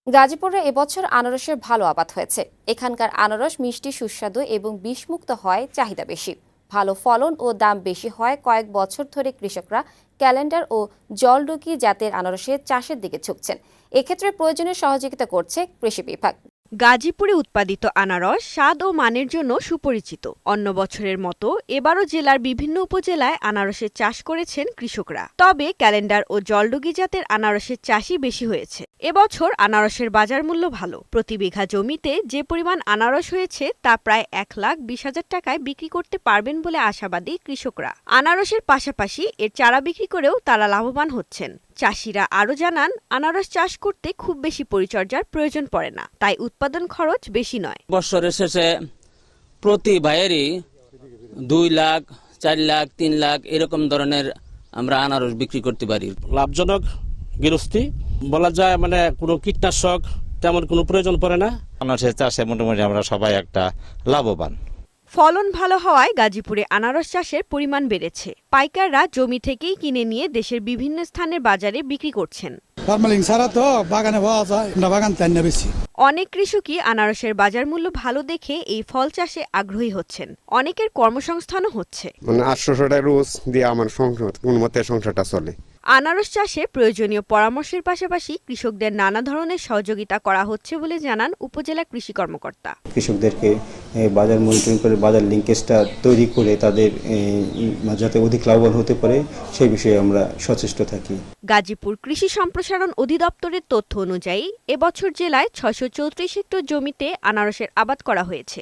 গাজীপুরে এবছর আনারসের ভালো আবাদ হয়েছে। এখানকার আনারস মিষ্টি সুস্বাদু এবং বিষমুক্ত হয়, চাহিদা বেশি। ভালো ফলন ও দাম বেশি হয় কয়েক বছর ধরে কৃষকরা ক্যালেন্ডার ও জলডুগি জাতের আনারসের চাষের দিকে ঝুঁকছেন। এক্ষেত্রে প্রয়োজনীয় সহযোগিতা করছে কৃষি বিভাগ। গাজীপুরে উৎপাদিত আনারস স্বাদ ও মানের জন্য সুপরিচিত। অন্য বছরের মতো এবারও জেলার বিভিন্ন উপজেলায় আনারসের চাষ করেছেন কৃষকরা। তবে ক্যালেন্ডার ও জলডুগি জাতের আনারসের চাষই বেশি হয়েছে। এবছর আনারসের বাজার মূল্য ভালো। প্রতি বিঘা জমিতে যে পরিমাণ আনারস হয়েছে তা প্রায় 1,20,000 টাকায় বিক্রি করতে পারবেন বলে আশাবাদী কৃষকরা। আনারসের পাশাপাশি এর চারা বিক্রি করেও তারা লাভবান হচ্ছেন। চাষিরা আরও জানান, আনারস চাষ করতে খুব বেশি পরিচর্যার প্রয়োজন পড়ে না, তাই উৎপাদন খরচ বেশি নয়। বছরের শেষে প্রতি ভাইয়েরই 2 লাখ, 4 লাখ, 3 লাখ এরকম ধরনের আমরা আনারস বিক্রি করতে পারি। লাভজনক গৃহস্থী বলা যায়, মানে কোনো কীটনাশক তেমন কোনো প্রয়োজন পড়ে না। আনারসের চাষে মোটামুটি আমরা সবাই একটা লাভবান। ফলন ভালো হওয়ায় গাজীপুরে আনারস চাষের পরিমাণ বেড়েছে। পাইকাররা জমি থেকেই কিনে নিয়ে দেশের বিভিন্ন স্থানের বাজারে বিক্রি করছেন। ফরমালিন ছাড়া তো বাগানে পাওয়া যায় না, বাগান তাই না বেশি। অনেক কৃষকই আনারসের বাজার মূল্য ভালো দেখে এই ফল চাষে আগ্রহী হচ্ছেন। অনেকের কর্মসংস্থানও হচ্ছে। 800 টাকা রোজ দিয়ে আমার সংসারটা চলে। আনারস চাষে প্রয়োজনীয় পরামর্শের পাশাপাশি কৃষকদের নানা ধরনের সহযোগিতা করা হচ্ছে বলে জানান উপজেলা কৃষি কর্মকর্তা। কৃষকদেরকে বাজার মনিটরিং করে বাজার লিঙ্কেজটা তৈরি করে তাদের যাতে অধিক লাভবান হতে পারে সেই বিষয়ে আমরা সচেষ্ট থাকি। গাজীপুর কৃষি সম্প্রসারণ অধিদপ্তরের তথ্য অনুযায়ী এবছর জেলায় 634 হেক্টর জমিতে আনারসের আবাদ করা হয়েছে।